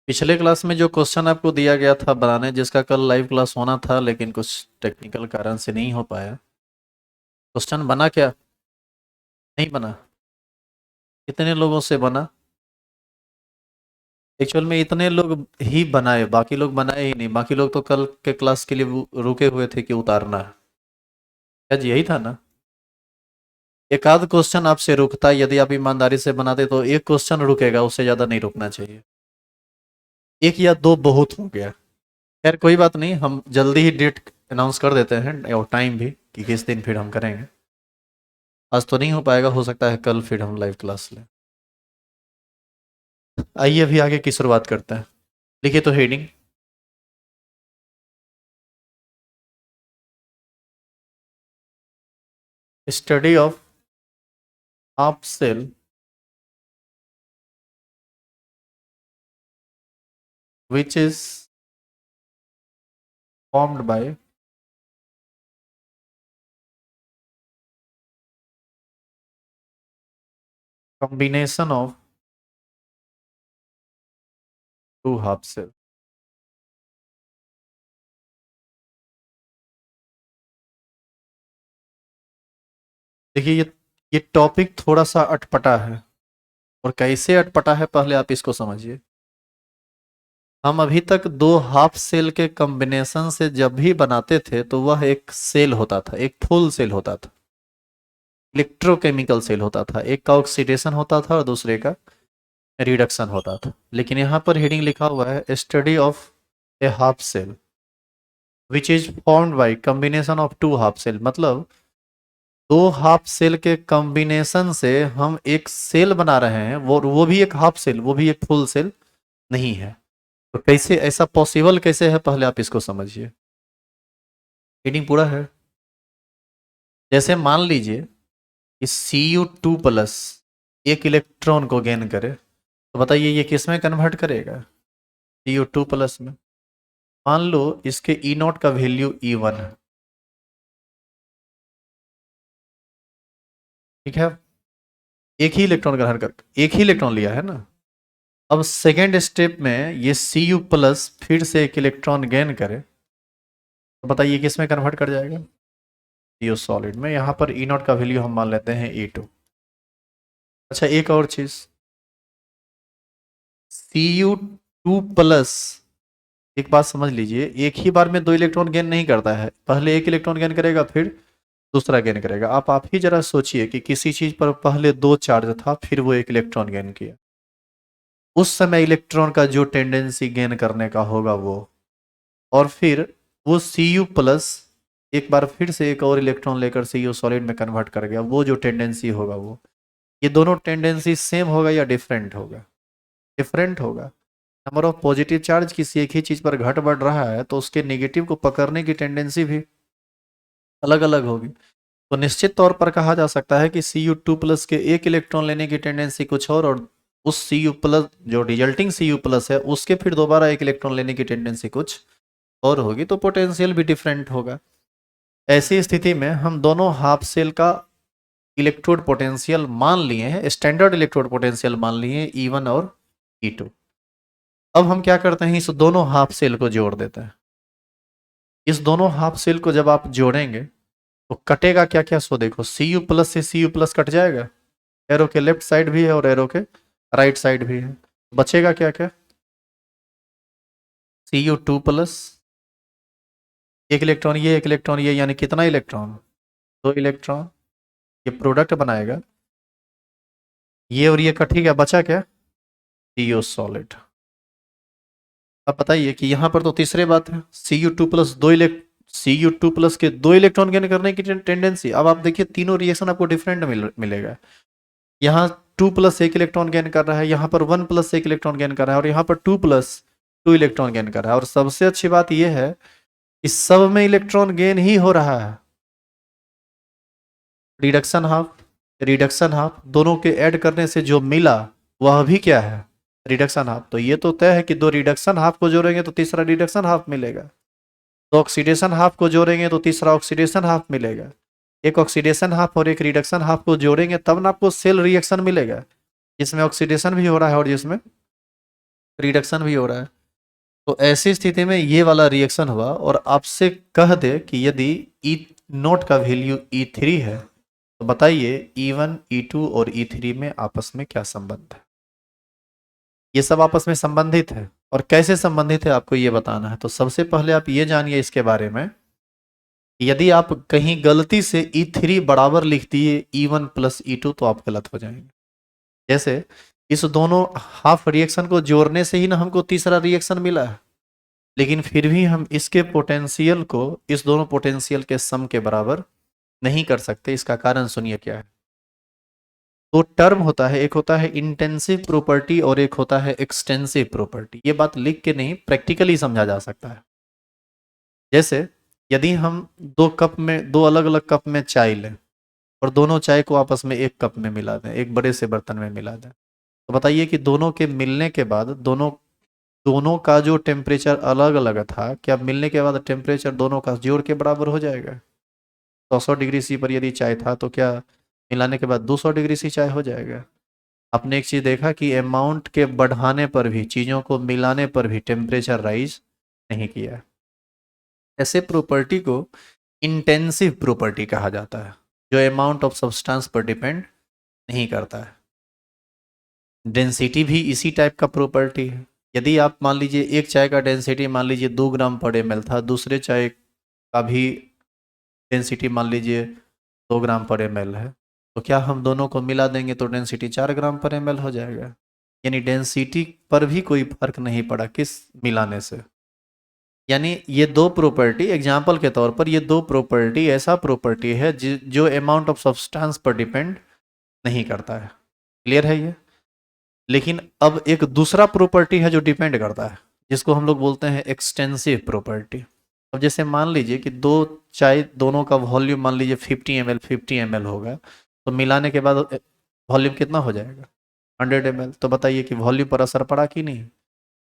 पिछले क्लास में जो क्वेश्चन आपको दिया गया था बनाने, जिसका कल लाइव क्लास होना था लेकिन कुछ टेक्निकल कारण से नहीं हो पाया। क्वेश्चन बना क्या? नहीं बना? कितने लोगों से बना? एक्चुअल में इतने लोग ही बनाए, बाकी लोग बनाए ही नहीं। बाकी लोग तो कल के क्लास के लिए रुके हुए थे कि उतारना है। क्या जी, यही था ना? एक आध क्वेश्चन आपसे रुकता, यदि आप ईमानदारी से बनाते तो एक क्वेश्चन रुकेगा, उससे ज़्यादा नहीं रुकना चाहिए। एक या दो बहुत हो गया। खैर कोई बात नहीं, हम जल्दी ही डेट अनाउंस कर देते हैं और टाइम भी कि किस दिन फिर हम करेंगे। आज तो नहीं हो पाएगा, हो सकता है कल फिर हम लाइव क्लास लें। आइए अभी आगे की शुरुआत करते हैं। लिखिए तो heading. Study of half cell which is formed by combination of two half cell. देखिए ये टॉपिक थोड़ा सा अटपटा है। और कैसे अटपटा है पहले आप इसको समझिए। हम अभी तक दो हाफ सेल के कॉम्बिनेशन से जब भी बनाते थे तो वह एक सेल होता था, एक फुल सेल होता था। इलेक्ट्रोकेमिकल सेल होता था, एक का ऑक्सीडेशन होता था और दूसरे का रिडक्शन होता था। लेकिन यहाँ पर हेडिंग लिखा हुआ है study of a half cell which is formed by combination of two half cell. मतलब दो हाफ सेल के कॉम्बिनेशन से हम एक सेल बना रहे हैं, वो भी एक हाफ सेल, वो भी एक फुल सेल नहीं है। तो कैसे ऐसा पॉसिबल कैसे है, पहले आप इसको समझिए। हेडिंग पूरा है। जैसे मान लीजिए कि Cu2+ एक इलेक्ट्रॉन को गेन करे, तो बताइए ये किस में कन्वर्ट करेगा? Cu2+ में। मान लो इसके E0 का वैल्यू E1 है। ठीक है, एक ही इलेक्ट्रॉन ग्रहण कर, एक ही इलेक्ट्रॉन लिया है ना। अब सेकेंड स्टेप में ये Cu+ फिर से एक इलेक्ट्रॉन गेन करे, तो बताइए किस में कन्वर्ट कर जाएगा? Cu सॉलिड में। यहाँ पर E0 का वैल्यू हम मान लेते हैं E2। अच्छा एक और चीज, Cu2+, एक बात समझ लीजिए, एक ही बार में दो इलेक्ट्रॉन गेन नहीं करता है। पहले एक इलेक्ट्रॉन गेन करेगा, फिर दूसरा गेन करेगा। आप ही जरा सोचिए कि किसी चीज पर पहले दो चार्ज था, फिर वो एक इलेक्ट्रॉन गेन किया। उस समय इलेक्ट्रॉन का जो टेंडेंसी गेन करने का होगा वो, और फिर वो Cu+ एक बार फिर से एक और इलेक्ट्रॉन लेकर Cu सॉलिड में कन्वर्ट कर गया, वो जो टेंडेंसी होगा वो, ये दोनों टेंडेंसी सेम होगा या डिफरेंट होगा? डिफरेंट होगा। नंबर ऑफ पॉजिटिव चार्ज किसी एक ही चीज पर घट बढ़ रहा है तो उसके नेगेटिव को पकड़ने की टेंडेंसी भी अलग अलग होगी। तो निश्चित तौर पर कहा जा सकता है कि Cu2+ के एक इलेक्ट्रॉन लेने की टेंडेंसी कुछ और उस Cu+, जो रिजल्टिंग Cu+ है, उसके फिर दोबारा एक इलेक्ट्रॉन लेने की टेंडेंसी कुछ और होगी, तो पोटेंशियल भी डिफरेंट होगा। ऐसी स्थिति में हम दोनों हाफ सेल का इलेक्ट्रोड पोटेंशियल मान लिए हैं, स्टैंडर्ड इलेक्ट्रोड पोटेंशियल मान लिए हैं E1 और E2। अब हम क्या करते हैं, इस दोनों हाफ सेल को जोड़ देते हैं। इस दोनों हाफ सेल को जब आप जोड़ेंगे तो कटेगा क्या क्या, सो देखो Cu+ से Cu+ कट जाएगा। एरो के लेफ्ट साइड भी है और एरो के राइट साइड भी है। बचेगा क्या क्या? Cu2+, एक इलेक्ट्रॉन ये, एक इलेक्ट्रॉन ये, यानी कितना इलेक्ट्रॉन? दो इलेक्ट्रॉन। ये प्रोडक्ट बनाएगा, ये और ये कट ही गया, बचा क्या? Cu solid. अब बताइए कि यहाँ पर तो तीसरे बात है, Cu2+ के दो इलेक्ट्रॉन गेन करने की टेंडेंसी। अब आप देखिए तीनों रिएक्शन आपको डिफरेंट मिलेगा। यहाँ 2+ एक इलेक्ट्रॉन गेन कर रहा है, यहाँ पर 1+ एक इलेक्ट्रॉन गेन कर रहा है, और यहाँ पर 2+2 इलेक्ट्रॉन गेन कर रहा है। और सबसे अच्छी बात यह है कि सब में इलेक्ट्रॉन गेन ही हो रहा है। रिडक्शन हाफ, रिडक्शन हाफ, दोनों के ऐड करने से जो मिला वह भी क्या है? Reduction half. तो ये तो तय है कि दो रिडक्शन हाफ को जोड़ेंगे तो तीसरा रिडक्शन हाफ मिलेगा। तो ऑक्सीडेशन हाफ को जोड़ेंगे तो तीसरा ऑक्सीडेशन हाफ मिलेगा। एक ऑक्सीडेशन हाफ और एक रिडक्शन हाफ को जोड़ेंगे तब ना आपको सेल रिएक्शन मिलेगा, जिसमें ऑक्सीडेशन भी हो रहा है और जिसमें रिडक्शन भी हो रहा है। तो ऐसी स्थिति में ये वाला रिएक्शन हुआ और आपसे कह दे कि यदि ई नोट का वैल्यू E3 है तो बताइए E1 E2 और E3 में आपस में क्या संबंध है। ये सब आपस में संबंधित है और कैसे संबंधित है आपको ये बताना है। तो सबसे पहले आप ये जानिए इसके बारे में, यदि आप कहीं गलती से E3 बराबर लिख दिए E1 प्लस E2 तो आप गलत हो जाएंगे। जैसे इस दोनों हाफ रिएक्शन को जोड़ने से ही ना हमको तीसरा रिएक्शन मिला है, लेकिन फिर भी हम इसके पोटेंशियल को इस दोनों पोटेंशियल के सम के बराबर नहीं कर सकते। इसका कारण सुनिए क्या है। तो टर्म होता है, एक होता है इंटेंसिव प्रॉपर्टी और एक होता है एक्सटेंसिव प्रॉपर्टी। ये बात लिख के नहीं प्रैक्टिकली समझा जा सकता है। जैसे यदि हम दो कप में, दो अलग अलग कप में चाय लें और दोनों चाय को आपस में एक कप में मिला दें, एक बड़े से बर्तन में मिला दें, तो बताइए कि दोनों के मिलने के बाद दोनों दोनों का जो टेम्परेचर अलग अलग था, क्या मिलने के बाद टेम्परेचर दोनों का जोड़ के बराबर हो जाएगा। 100 डिग्री सी पर यदि चाय था तो क्या मिलाने के बाद 200 डिग्री सी चाय हो जाएगा। आपने एक चीज़ देखा कि अमाउंट के बढ़ाने पर भी, चीज़ों को मिलाने पर भी टेम्परेचर राइज नहीं किया। ऐसे प्रॉपर्टी को इंटेंसिव प्रॉपर्टी कहा जाता है, जो अमाउंट ऑफ सब्सटेंस पर डिपेंड नहीं करता है। डेंसिटी भी इसी टाइप का प्रॉपर्टी है। यदि आप मान लीजिए एक चाय का डेंसिटी मान लीजिए 2 ग्राम/ml था, दूसरे चाय का भी डेंसिटी मान लीजिए 2 ग्राम/ml है, तो क्या हम दोनों को मिला देंगे तो डेंसिटी 4 ग्राम/ml हो जाएगा। यानी डेंसिटी पर भी कोई फर्क नहीं पड़ा किस मिलाने से। यानी ये दो प्रॉपर्टी, एग्जाम्पल के तौर पर ये दो प्रॉपर्टी ऐसा प्रॉपर्टी है जो अमाउंट ऑफ सब्सटेंस पर डिपेंड नहीं करता है। क्लियर है ये। लेकिन अब एक दूसरा प्रॉपर्टी है जो डिपेंड करता है, जिसको हम लोग बोलते हैं एक्सटेंसिव प्रॉपर्टी। अब जैसे मान लीजिए कि दो चाय, दोनों का वॉल्यूम मान लीजिए 50 ml 50 ml होगा, तो मिलाने के बाद वॉल्यूम कितना हो जाएगा 100 ml। तो बताइए कि वॉल्यूम पर असर पड़ा कि नहीं।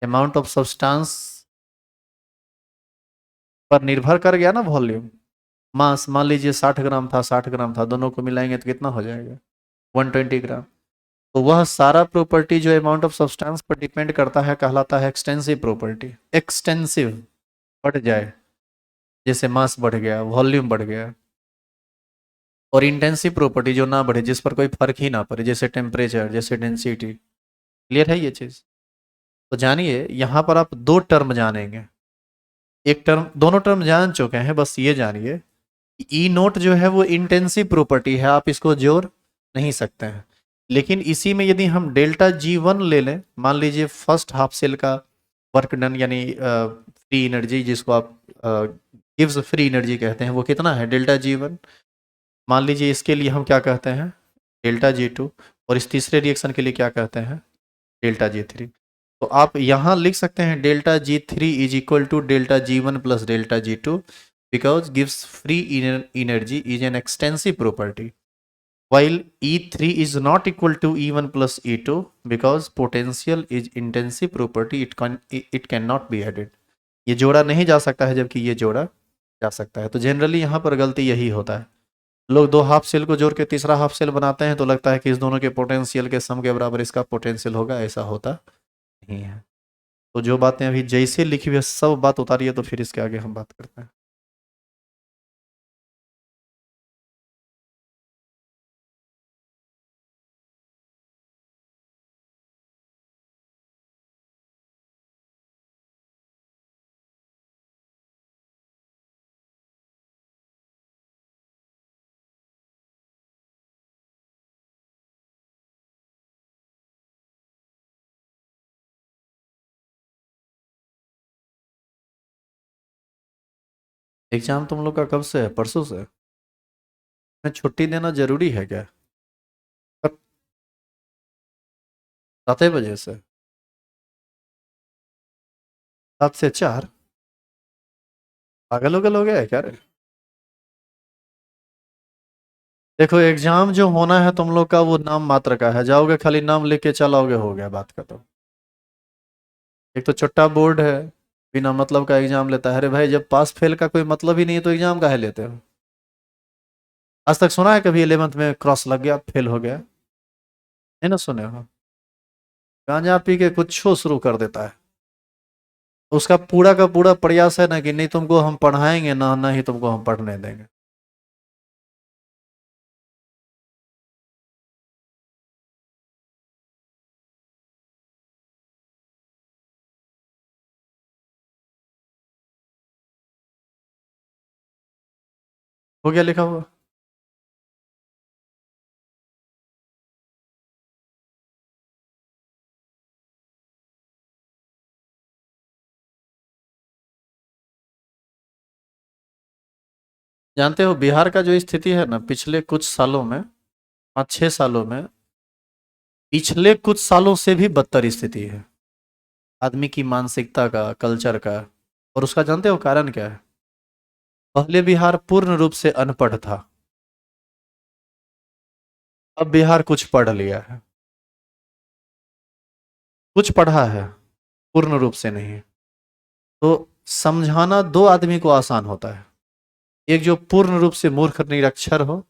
अमाउंट ऑफ सब्सटेंस पर निर्भर कर गया ना वॉल्यूम। मास मान लीजिए 60 ग्राम था, 60 ग्राम था, दोनों को मिलाएंगे तो कितना हो जाएगा 120 ग्राम। तो वह सारा प्रॉपर्टी जो अमाउंट ऑफ सब्सटेंस पर डिपेंड करता है कहलाता है एक्सटेंसिव प्रॉपर्टी। एक्सटेंसिव बढ़ जाए, जैसे मास बढ़ गया, वॉल्यूम बढ़ गया। और इंटेंसिव प्रॉपर्टी जो ना बढ़े, जिस पर कोई फर्क ही ना पड़े, जैसे टेम्परेचर, जैसे डेंसिटी। क्लियर है ये चीज़। तो जानिए यहाँ पर आप दो टर्म जानेंगे। एक टर्म, दोनों टर्म जान चुके हैं, बस ये जानिए ई नोट जो है वो इंटेंसिव प्रॉपर्टी है, आप इसको जोड़ नहीं सकते हैं। लेकिन इसी में यदि हम डेल्टा G1 ले लें, मान लीजिए फर्स्ट हाफ सेल का वर्क डन, यानी फ्री एनर्जी, जिसको आप गिव्स फ्री एनर्जी कहते हैं, वो कितना है डेल्टा G1। मान लीजिए इसके लिए हम क्या कहते हैं डेल्टा G2, और इस तीसरे रिएक्शन के लिए क्या कहते हैं डेल्टा G3। तो आप यहाँ लिख सकते हैं delta G3 is equal to delta G1 plus delta G2 because gives free energy is an extensive property, while E3 is not equal to E1 plus E2 because potential is intensive property, it cannot be added। ये जोड़ा नहीं जा सकता है जबकि ये जोड़ा जा सकता है। तो जनरली यहाँ पर गलती यही होता है, लोग दो हाफ सेल को जोड़ के तीसरा हाफ सेल बनाते हैं तो लगता है कि इस दोनों के पोटेंशियल के सम के बराबर इसका पोटेंशियल होगा, ऐसा होता नहीं है। तो जो बातें अभी जैसे लिखी हुई है सब बात उतारिए, तो फिर इसके आगे हम बात करते हैं। एग्जाम तुम लोग का कब से है, परसों से। मैं छुट्टी देना जरूरी है क्या। कब? 7 बजे से 7 से 4। पागल उगल हो गया है क्या रे। देखो एग्जाम जो होना है तुम लोग का वो नाम मात्र का है, जाओगे खाली नाम लिख के चलाओगे, हो गया बात खत्म। एक तो छोटा बोर्ड है, बिना मतलब का एग्जाम लेता है। अरे भाई जब पास फेल का कोई मतलब ही नहीं है तो एग्जाम काहे लेते हो। आज तक सुना है कभी 11th में क्रॉस लग गया फेल हो गया, नहीं ना सुने हो। गांजा पी के कुछ शुरू कर देता है। उसका पूरा का पूरा प्रयास है ना कि नहीं तुमको हम पढ़ाएंगे ना, ना ही तुमको हम पढ़ने देंगे। हो गया लिखा हुआ। जानते हो बिहार का जो स्थिति है ना पिछले कुछ सालों में, 5-6 सालों में, पिछले कुछ सालों से भी बदतर स्थिति है आदमी की मानसिकता का, कल्चर का। और उसका जानते हो कारण क्या है? पहले बिहार पूर्ण रूप से अनपढ़ था, अब बिहार कुछ पढ़ लिया है। कुछ पढ़ा है, पूर्ण रूप से नहीं। तो समझाना दो आदमी को आसान होता है। एक जो पूर्ण रूप से मूर्ख निरक्षर हो,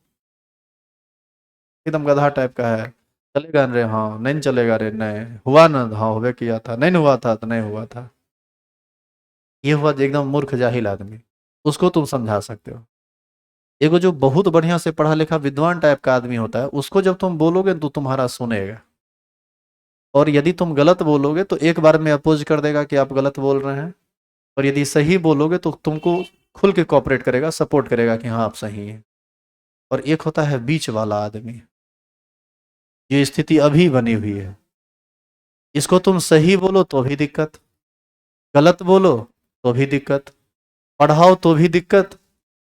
एकदम गधा टाइप का है, चलेगा रे हाँ, नहीं चलेगा रे नहीं, हुआ ना हाँ हुए किया था, नहीं हुआ था तो नहीं हुआ था, ये हुआ एकदम मूर्ख जाहिल आदमी। उसको तुम समझा सकते हो। एगो जो बहुत बढ़िया से पढ़ा लिखा विद्वान टाइप का आदमी होता है, उसको जब तुम बोलोगे तो तुम्हारा सुनेगा। और यदि तुम गलत बोलोगे तो एक बार में अपोज कर देगा कि आप गलत बोल रहे हैं। और यदि सही बोलोगे तो तुमको खुल के कॉपरेट करेगा, सपोर्ट करेगा कि हाँ आप सही हैं। और एक होता है बीच वाला आदमी, ये स्थिति अभी बनी हुई है। इसको तुम सही बोलो तो भी दिक्कत, गलत बोलो तो भी दिक्कत, पढ़ाओ तो भी दिक्कत,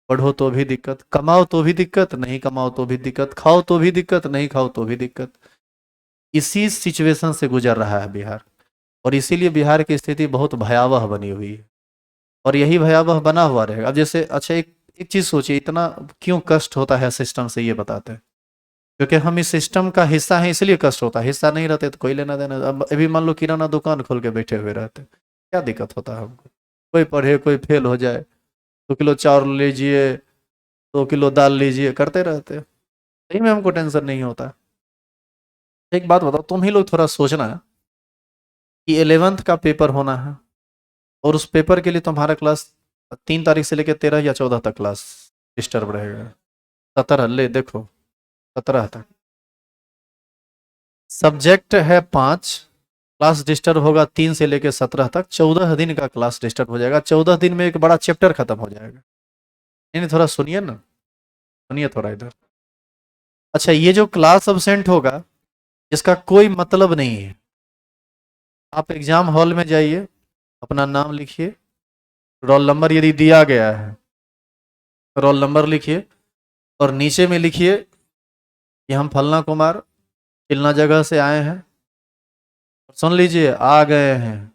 पढ़ो तो भी दिक्कत, कमाओ तो भी दिक्कत, नहीं कमाओ तो भी दिक्कत, खाओ तो भी दिक्कत, नहीं खाओ तो भी दिक्कत। इसी सिचुएशन से गुजर रहा है बिहार। और इसीलिए बिहार की स्थिति बहुत भयावह बनी हुई है। और यही भयावह बना हुआ रहेगा। अब जैसे अच्छा एक एक चीज सोचिए, इतना क्यों कष्ट होता है सिस्टम से, ये बताते हैं। क्योंकि हम इस सिस्टम का हिस्सा हैं, इसलिए कष्ट होता है। हिस्सा नहीं रहते तो कोई लेना देना। अब अभी मान लो किराना दुकान खोल के बैठे हुए रहते, क्या दिक्कत होता है हमको? कोई पढ़े कोई फेल हो जाए, 2 किलो चावल लीजिए, 2 किलो दाल लीजिए, करते रहते। सही में हमको टेंशन नहीं होता। एक बात बताओ, तुम ही लोग थोड़ा सोचना कि 11th का पेपर होना है, और उस पेपर के लिए तुम्हारा क्लास 3 तारीख से लेकर 13 या 14 तक क्लास डिस्टर्ब रहेगा। 17 ले देखो, 17 तक सब्जेक्ट है 5, क्लास डिस्टर्ब होगा 3 से लेकर 17 तक, 14 दिन का क्लास डिस्टर्ब हो जाएगा। 14 दिन में एक बड़ा चैप्टर खत्म हो जाएगा। नहीं नहीं, थोड़ा सुनिए ना, सुनिए थोड़ा इधर। अच्छा ये जो क्लास अब्सेंट होगा, इसका कोई मतलब नहीं है। आप एग्जाम हॉल में जाइए, अपना नाम लिखिए, रोल नंबर यदि दिया गया है, रोल नंबर लिखिए, और नीचे में लिखिए कि हम फलना कुमार फिलना जगह से आए हैं, सुन लीजिए आ गए हैं,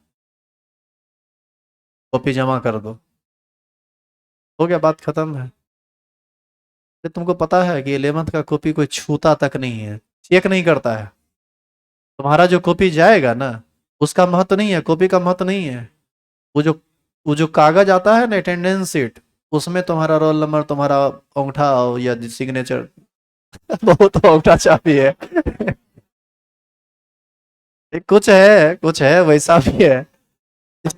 कॉपी जमा कर दो। हो गया, बात खत्म है। तो तुमको पता है कि 11th का कॉपी कोई छूता तक नहीं है, चेक नहीं करता है। तुम्हारा जो कॉपी जाएगा ना, उसका महत्व नहीं है, कॉपी का महत्व नहीं है। वो जो वो जो कागज आता है ना, अटेंडेंस शीट, उसमें तुम्हारा रोल नंबर, तुम्हारा अंगूठा या सिग्नेचर बहुत अंगूठा छापी है कुछ है वैसा भी है।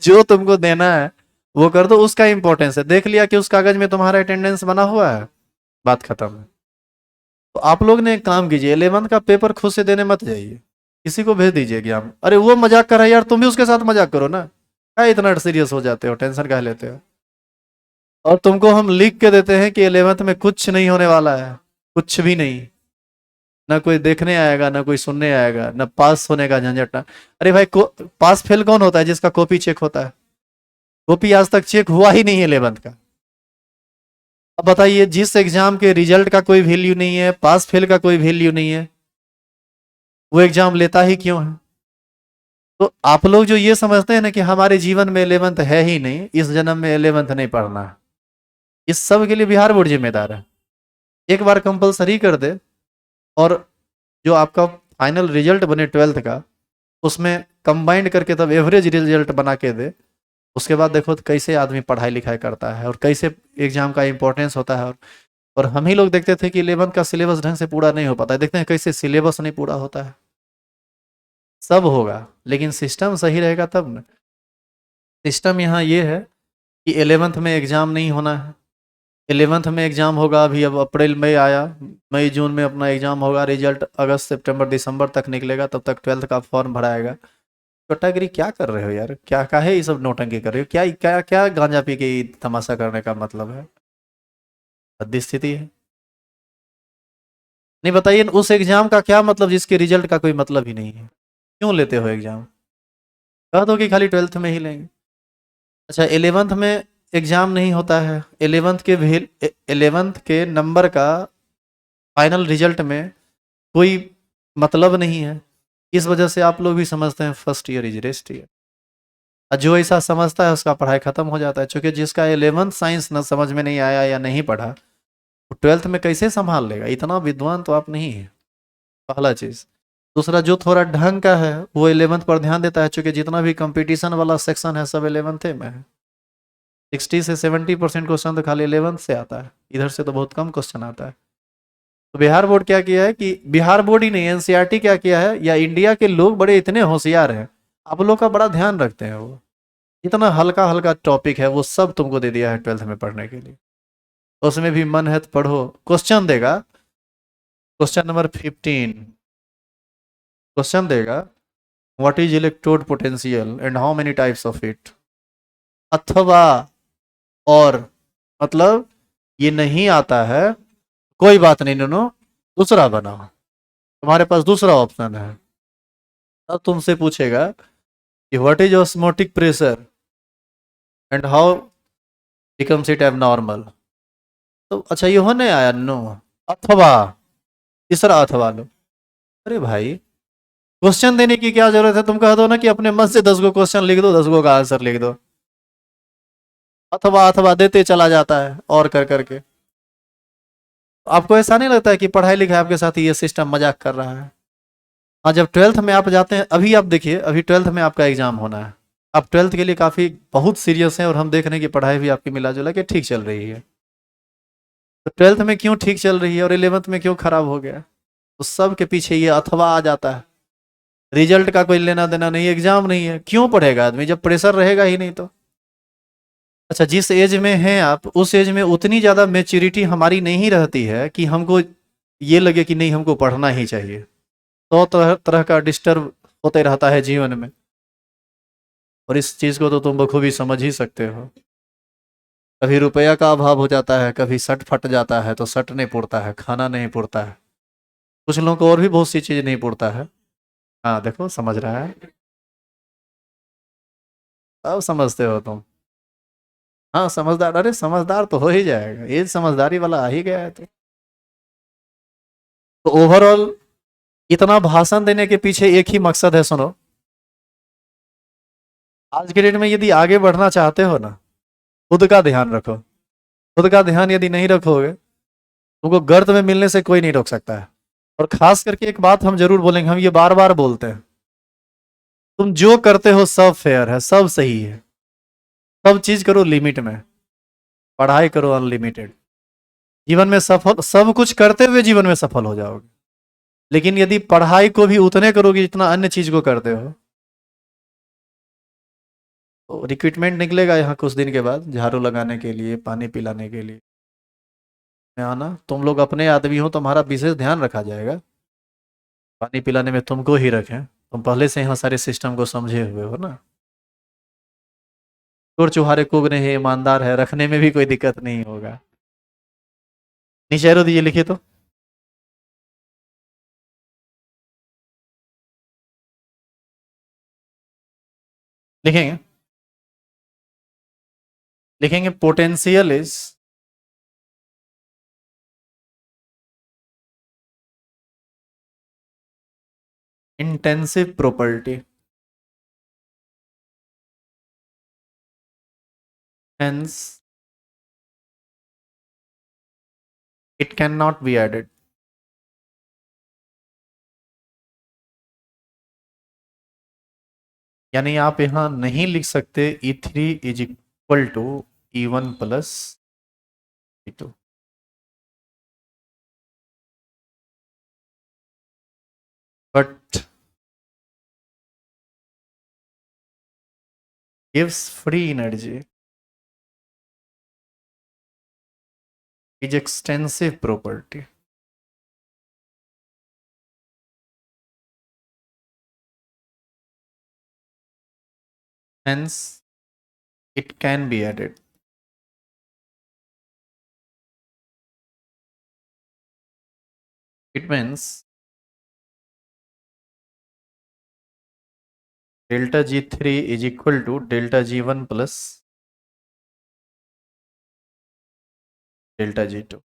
जो तुमको देना है वो कर दो, उसका इंपॉर्टेंस है। देख लिया कि उस कागज में तुम्हारा अटेंडेंस बना हुआ है, बात खत्म है। तो आप लोग ने एक काम कीजिए, 11th का पेपर खुद से देने मत जाइए, किसी को भेज दीजिए एग्जाम। अरे वो मजाक कर रहा है यार, तुम भी उसके साथ मजाक करो ना, क्या इतना सीरियस हो जाते हो, टेंशन क्या लेते हो? और तुमको हम लिख के देते हैं कि 11th में कुछ नहीं होने वाला है, कुछ भी नहीं। ना कोई देखने आएगा, ना कोई सुनने आएगा, ना पास होने का झंझट ना। अरे भाई पास फेल कौन होता है? जिसका कॉपी चेक होता है। कॉपी आज तक चेक हुआ ही नहीं है 11th का। अब बताइए, जिस एग्जाम के रिजल्ट का कोई वैल्यू नहीं है, पास फेल का कोई वैल्यू नहीं है, वो एग्जाम लेता ही क्यों है? तो आप लोग जो ये समझते हैं ना कि हमारे जीवन में 11th है ही नहीं, इस जन्म में 11th नहीं पढ़ना है, इस सब के लिए बिहार बोर्ड जिम्मेदार है। एक बार कंपलसरी कर दे, और जो आपका फाइनल रिजल्ट बने 12th का, उसमें कंबाइंड करके तब एवरेज रिजल्ट बना के दे। उसके बाद देखो तो कैसे आदमी पढ़ाई लिखाई करता है, और कैसे एग्जाम का इंपॉर्टेंस होता है। और हम ही लोग देखते थे कि 11th का सिलेबस ढंग से पूरा नहीं हो पाता है, देखते हैं कैसे सिलेबस नहीं पूरा होता है। सब होगा, लेकिन सिस्टम सही रहेगा तब ना। सिस्टम यहाँ ये है कि 11th में एग्ज़ाम नहीं होना है। 11th में एग्ज़ाम होगा, अभी अब अप्रैल मई आया, मई जून में अपना एग्ज़ाम होगा, रिजल्ट अगस्त सितंबर दिसंबर तक निकलेगा, तब तक 12th का फॉर्म भराएगा। कैटेगरी क्या कर रहे हो यार, क्या काहे ये सब नौटंकी कर रहे हो, क्या क्या क्या गांजा पी के ये तमाशा करने का मतलब है? हद स्थिति है। नहीं बताइए, उस एग्जाम का क्या मतलब जिसके रिजल्ट का कोई मतलब ही नहीं है? क्यों लेते हो एग्जाम? कह दो कि खाली 12th में ही लेंगे। अच्छा, 11th में एग्जाम नहीं होता है, 11th के नंबर का फाइनल रिजल्ट में कोई मतलब नहीं है। इस वजह से आप लोग भी समझते हैं first year is rest year. और जो ऐसा समझता है उसका पढ़ाई खत्म हो जाता है, क्योंकि जिसका 11th साइंस न समझ में नहीं आया या नहीं पढ़ा, वो 12th में कैसे संभाल लेगा? इतना विद्वान तो आप नहीं है, पहला चीज़। दूसरा, जो थोड़ा ढंग का है वो 11th पर ध्यान देता है, क्योंकि जितना भी कंपटीशन वाला सेक्शन है सब 11th में है। 60 से 70% क्वेश्चन तो खाली 11th से आता है, इधर से तो बहुत कम क्वेश्चन आता है। तो बिहार बोर्ड क्या किया है कि बिहार बोर्ड ही नहीं, एनसीईआरटी क्या किया है, या इंडिया के लोग बड़े इतने होशियार हैं, आप लोग का बड़ा ध्यान रखते हैं, वो इतना हल्का हल्का टॉपिक है वो सब तुमको दे दिया है 12th में पढ़ने के लिए। उसमें भी मन है तो पढ़ो। क्वेश्चन देगा, क्वेश्चन नंबर 15, क्वेश्चन देगा, what is electrode potential and how many types of it. अथवा और, मतलब ये नहीं आता है, कोई बात नहीं नूनू, दूसरा बनाओ, तुम्हारे पास दूसरा ऑप्शन है। अब तुमसे पूछेगा कि what is osmotic pressure and how becomes it abnormal. तो अच्छा ये होने आया नो, अथवा, तीसरा अथवा लो। अरे भाई, क्वेश्चन देने की क्या जरूरत है? तुम कह दो ना कि अपने मन से 10 गो क्वेश्चन लिख दो, 10 गो का आंसर लिख दो। अथवा अथवा देते चला जाता है और कर करके। आपको ऐसा नहीं लगता है कि पढ़ाई लिखाई आपके साथ ये सिस्टम मजाक कर रहा है? हाँ, जब 12th में आप जाते हैं, अभी आप देखिए, अभी 12th में आपका एग्जाम होना है। आप 12th के लिए काफ़ी बहुत सीरियस हैं, और हम देख रहे हैं कि पढ़ाई भी आपकी मिला जुला के ठीक चल रही है। तो 12th में क्यों ठीक चल रही है और 11th में क्यों खराब हो गया? तो सब के पीछे ये अथवा आ जाता है। रिजल्ट का कोई लेना देना नहीं, एग्जाम नहीं है, क्यों पढ़ेगा आदमी जब प्रेशर रहेगा ही नहीं तो? अच्छा, जिस एज में हैं आप, उस एज में उतनी ज़्यादा मेच्योरिटी हमारी नहीं रहती है कि हमको ये लगे कि नहीं हमको पढ़ना ही चाहिए। तो तरह तरह का डिस्टर्ब होते रहता है जीवन में, और इस चीज़ को तो तुम बखूबी समझ ही सकते हो। कभी रुपया का अभाव हो जाता है, कभी सट फट जाता है तो सट नहीं पुड़ता है, खाना नहीं पुड़ता है, कुछ लोगों को और भी बहुत सी चीज़ नहीं पुड़ता है। हाँ देखो, समझ रहा है, अब समझते हो तुम। हाँ समझदार, अरे समझदार तो हो ही जाएगा, ये समझदारी वाला आ ही गया है तो ओवरऑल इतना भाषण देने के पीछे एक ही मकसद है, सुनो। आज के डेट में यदि आगे बढ़ना चाहते हो ना, खुद का ध्यान रखो। खुद का ध्यान यदि नहीं रखोगे, तुमको गर्त में मिलने से कोई नहीं रोक सकता है। और खास करके एक बात हम जरूर बोलेंगे, हम ये बार बार बोलते हैं, तुम जो करते हो सब फेयर है, सब सही है, सब चीज करो लिमिट में, पढ़ाई करो अनलिमिटेड, जीवन में सफल, सब कुछ करते हुए जीवन में सफल हो जाओगे। लेकिन यदि पढ़ाई को भी उतने करोगे जितना अन्य चीज को करते हो, तो रिक्रूटमेंट निकलेगा यहाँ कुछ दिन के बाद, झाड़ू लगाने के लिए, पानी पिलाने के लिए में आना। तुम लोग अपने आदमी हो, तुम्हारा विशेष ध्यान रखा जाएगा, पानी पिलाने में तुमको ही रखें, तुम पहले से यहाँ सारे सिस्टम को समझे हुए हो ना। चोर चुहारे कुगने हैं, ईमानदार है, रखने में भी कोई दिक्कत नहीं होगा। नीचे एरो दीजिए, लिखिए तो। लिखेंगे, लिखेंगे potential is intensive property, hence it can not be added. यानी आप यहां नहीं लिख सकते E3 is equal to E1 plus E2। But gives free energy is extensive property. Hence, it can be added. It means delta G3 is equal to delta G1 plus delta G2.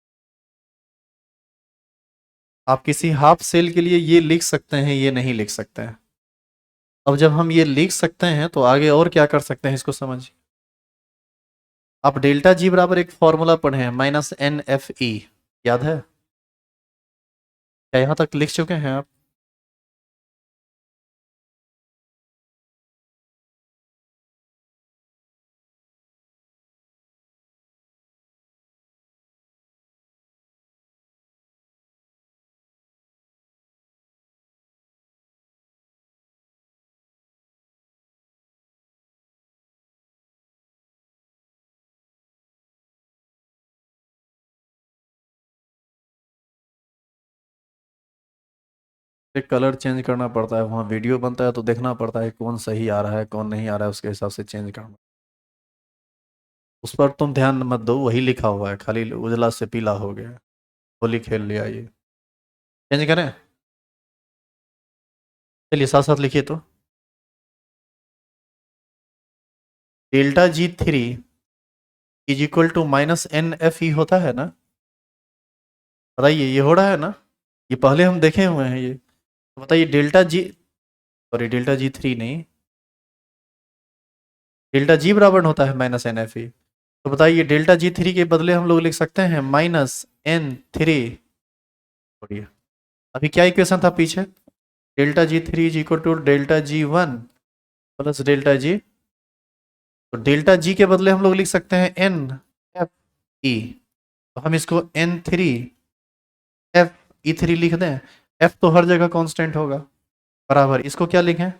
आप किसी half cell के लिए ये लिख सकते हैं, ये नहीं लिख सकते हैं। अब जब हम ये लिख सकते हैं तो आगे और क्या कर सकते हैं इसको समझिए। आप डेल्टा जी बराबर एक फॉर्मूला पढ़े हैं -NFE, याद है क्या? यहां तक लिख चुके हैं आप? कलर चेंज करना पड़ता है, वहाँ वीडियो बनता है तो देखना पड़ता है कौन सही आ रहा है कौन नहीं आ रहा है, उसके हिसाब से चेंज करना। उस पर तुम ध्यान मत दो, वही लिखा हुआ है, खाली उजला से पीला हो गया। होली खेल लिया ये। चेंज करें? चलिए साथ साथ लिखिए तो। Delta G3 is equal to -NFE होता है ना? बताइए, ये हो रहा है ना? ये पहले हम देखे हुए हैं ये। तो बताइए delta G, sorry delta G3 नहीं, डेल्टा जी बराबर होता है -NFE। तो बताइए डेल्टा G3 के बदले हम लोग लिख सकते हैं -N3। अभी क्या इक्वेशन था पीछे? Delta G3 is equal to delta G1 plus delta G. तो डेल्टा जी के बदले हम लोग लिख सकते हैं NFE। तो हम इसको N3FE3 लिख दें। F तो हर जगह कांस्टेंट होगा, बराबर इसको क्या लिखें?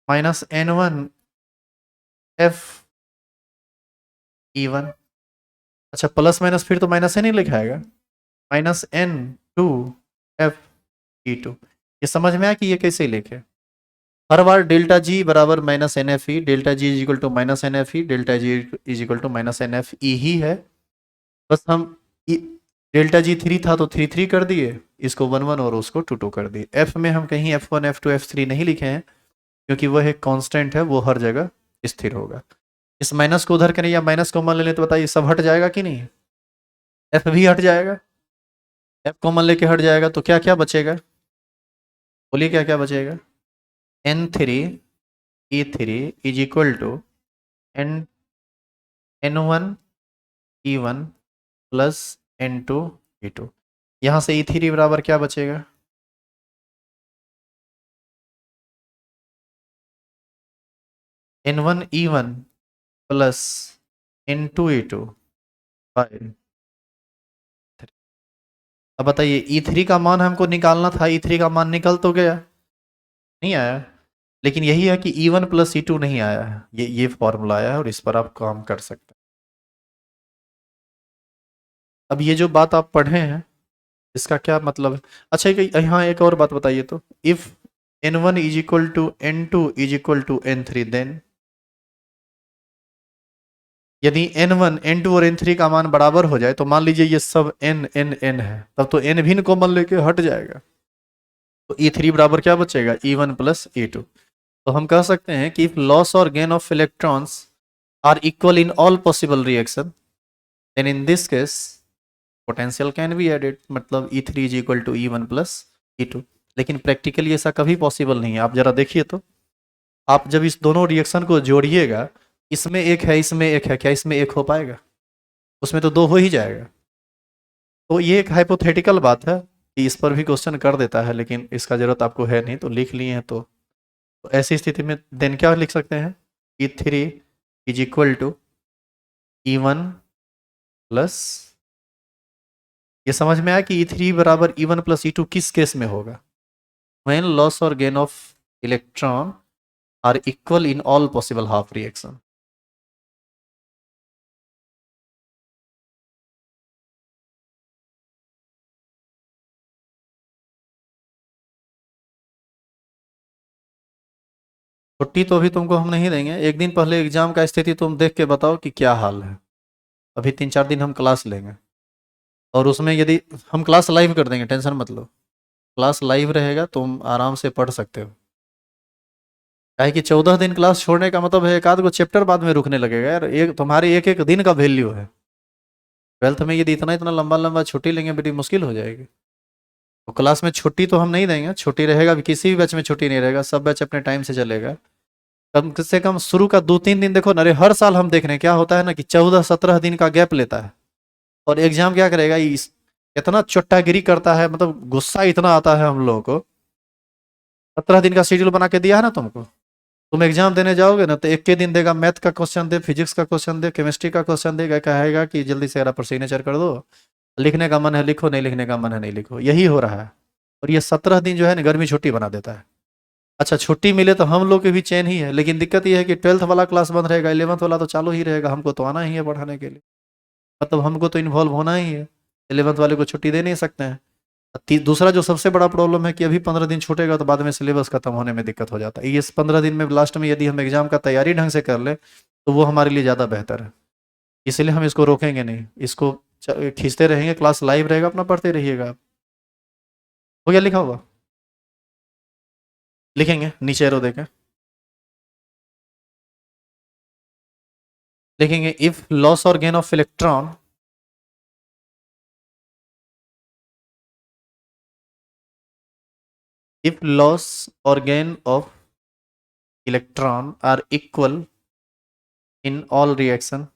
-N1FE1। अच्छा प्लस माइनस फिर तो माइनस से नहीं लिखाएगा, -N2FE2। ये समझ में आया कि ये कैसे लिखे? हर बार डेल्टा जी बराबर -NFE, delta G is equal to -NFE, delta G is equal to -NFE ही है। बस हम डेल्टा G3 था तो 3 कर दिए, इसको 1 और उसको 2 कर दिए। एफ में हम कहीं F1 F2 F3 नहीं लिखे हैं क्योंकि वह एक कांस्टेंट है, वो हर जगह स्थिर होगा। इस माइनस को उधर करें या माइनस कॉमन ले लें तो बताइए सब हट जाएगा कि नहीं? एफ भी हट जाएगा, एफ कॉमन लेके हट जाएगा तो क्या क्या बचेगा? बोलिए क्या क्या बचेगा? N3E3 is equal to N1E1 plus N2E2। यहाँ से E3 बराबर क्या बचेगा? N1E1 plus N2E2 bye. अब बताइए E3 का मान हमको निकालना था, E3 का मान निकल तो गया, नहीं आया, लेकिन यही है कि E1 प्लस E2 नहीं आया है, ये फॉर्मूला आया है और इस पर आप काम कर सकते हैं। अब ये जो बात आप पढ़े हैं इसका क्या मतलब है? अच्छा यहाँ एक और बात बताइए तो, if N1 is equal to N2 is equal to N3 then, यदि N1 N2 और N3 का मान बराबर हो जाए तो मान लीजिए ये सब N N N है, तब तो N भी कॉमन लेके हट जाएगा, तो E3 बराबर क्या बचेगा? E1 plus E2। तो हम कह सकते हैं कि इफ लॉस और gain of electrons are equal in all possible reaction then in this case potential can be added, मतलब E3 is equal to E1 plus E2। लेकिन प्रैक्टिकली ऐसा कभी पॉसिबल नहीं है। आप जरा देखिए तो, आप जब इस दोनों रिएक्शन को जोड़िएगा, इसमें एक है इसमें एक है, क्या इसमें एक हो पाएगा? उसमें तो दो हो ही जाएगा। तो ये एक हाइपोथेटिकल बात है कि इस पर भी क्वेश्चन कर देता है, लेकिन इसका जरूरत आपको है नहीं, तो लिख लिए हैं तो ऐसी स्थिति में देन क्या लिख सकते हैं? E3 is equal to E1 plus, ये समझ में आया कि E3 बराबर E1 प्लस E2 किस केस में होगा? व्हेन लॉस और gain of electron are equal in all possible half reaction. छुट्टी तो अभी तुमको हम नहीं देंगे, एक दिन पहले एग्जाम का स्थिति तुम देख के बताओ कि क्या हाल है। अभी 3-4 दिन हम क्लास लेंगे, और उसमें यदि हम क्लास लाइव कर देंगे, टेंशन मत लो। क्लास लाइव रहेगा, तुम आराम से पढ़ सकते हो। काहे कि 14 दिन क्लास छोड़ने का मतलब है एक आध गो चैप्टर बाद में रुकने लगेगा यार, एक तुम्हारे एक एक दिन का वैल्यू है। ट्वेल्थ में यदि इतना इतना लंबा लंबा छुट्टी लेंगे, बड़ी मुश्किल हो जाएगी। तो क्लास में छुट्टी तो हम नहीं देंगे, छुट्टी रहेगा भी, किसी भी बैच में छुट्टी नहीं रहेगा, सब बैच अपने टाइम से चलेगा। कम से कम शुरू का 2-3 दिन देखो ना, अरे हर साल हम देख रहे हैं क्या होता है ना कि 14-17 दिन का गैप लेता है। और एग्जाम क्या करेगा, इस इतना चुट्टागिरी करता है, मतलब गुस्सा इतना आता है हम लोगों को। 17 दिन का शेड्यूल बना के दिया है ना तुमको, तुम एग्जाम देने जाओगे ना तो एक के दिन देगा, मैथ का क्वेश्चन दे, फिजिक्स का क्वेश्चन दे, केमिस्ट्री का क्वेश्चन देगा, कहेगा कि जल्दी से यार पर सिग्नेचर कर दो, लिखने का मन है लिखो, नहीं लिखने का मन है नहीं लिखो, यही हो रहा है। और ये 17 दिन जो है ना गर्मी छुट्टी बना देता है। अच्छा छुट्टी मिले तो हम लोग के भी चैन ही है, लेकिन दिक्कत ये है कि 12th वाला क्लास बंद रहेगा, 11th वाला तो चालू ही रहेगा, हमको तो आना ही है पढ़ाने के लिए। मतलब हमको तो इन्वॉल्व होना ही है, 11th वाले को छुट्टी दे नहीं सकते हैं। दूसरा जो सबसे बड़ा प्रॉब्लम है कि अभी 15 दिन छूटेगा तो बाद में सिलेबस खत्म होने में दिक्कत हो जाता है। ये 15 दिन में लास्ट में यदि हम एग्जाम का तैयारी ढंग से कर ले तो वो हमारे लिए ज़्यादा बेहतर है। इसलिए हम इसको रोकेंगे नहीं, इसको खींचते रहेंगे, क्लास लाइव रहेगा, अपना पढ़ते रहिएगा आप। हो गया लिखा हुआ? लिखेंगे नीचे एरो देके, लिखेंगे इफ लॉस और gain of electron, if loss or gain of electron are equal in all reaction,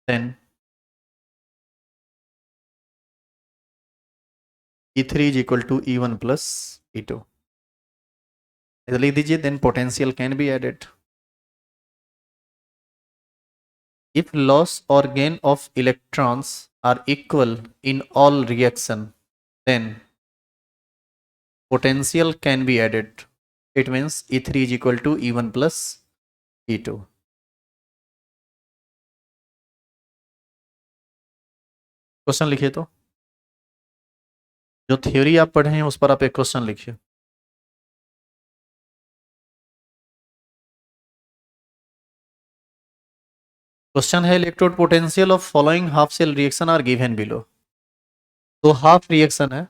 then E3 is equal to E1 plus E2। इधर लिख दीजिए, then potential can be added। If loss or gain of electrons are equal in all reaction, then potential can be added। It means E3 is equal to E1 plus E2। Question लिखिए तो, जो theory आप पढ़े हैं उस पर आप एक क्वेश्चन लिखिए। क्वेश्चन है electrode potential of following half cell reaction are given below. तो हाफ रिएक्शन है,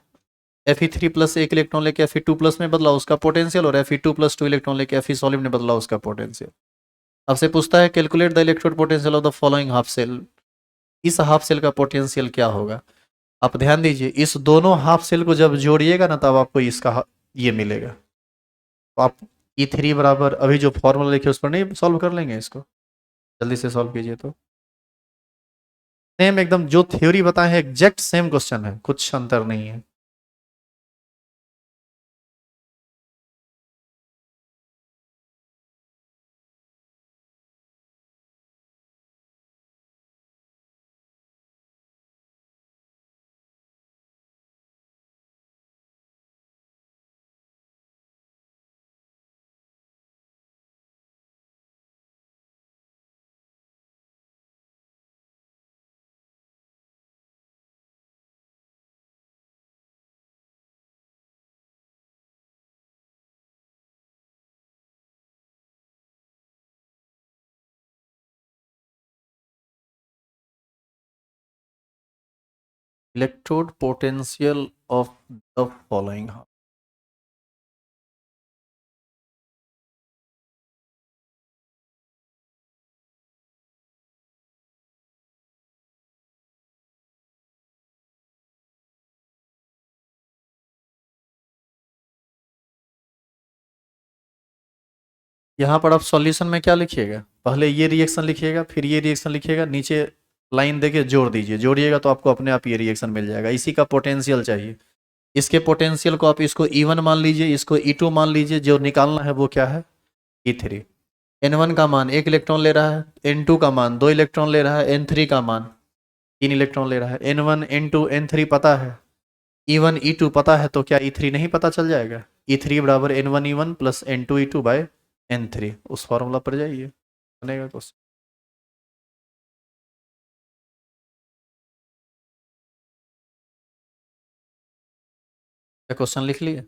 Fe3 प्लस एक इलेक्ट्रॉन लेके Fe2 प्लस में बदला उसका पोटेंशियल, और Fe2 प्लस 2 इलेक्ट्रॉन लेके Fe सॉलिड में बदला उसका पोटेंशियल। आपसे पूछता है calculate the electrode potential of the following half cell. इस हाफ सेल का पोटेंशियल क्या होगा? आप ध्यान दीजिए, इस दोनों हाफ सेल को जब जोड़िएगा ना तब आपको इसका ये मिलेगा। तो आप E3 बराबर अभी जो फॉर्मूला लिखे उस पर नहीं सॉल्व कर लेंगे इसको, जल्दी से सॉल्व कीजिए तो। सेम एकदम जो थ्योरी बताए हैं एग्जैक्ट सेम क्वेश्चन है, कुछ अंतर नहीं है। Electrode potential of the following. यहाँ पर आप सॉल्यूशन में क्या लिखिएगा, पहले ये रिएक्शन लिखिएगा, फिर ये रिएक्शन लिखिएगा, नीचे लाइन देके जोड़ दीजिए, जोड़िएगा तो आपको अपने आप ये रिएक्शन मिल जाएगा। इसी का पोटेंशियल चाहिए, इसके पोटेंशियल को आप इसको E1 मान लीजिए, इसको E2 मान लीजिए, जो निकालना है वो क्या है E3। N1 का मान 1 इलेक्ट्रॉन ले रहा है, N2 का मान 2 इलेक्ट्रॉन ले रहा है, N3 का मान 3 इलेक्ट्रॉन ले रहा है। N1 N2 N3 पता है, E1 E2 पता है, तो क्या E3 नहीं पता चल जाएगा? E3 बराबर N1 E1 plus N2 E2 bye N3, उस फॉर्मूला पर जाइए, बनेगा क्वेश्चन। क्या क्वेश्चन लिख लिए?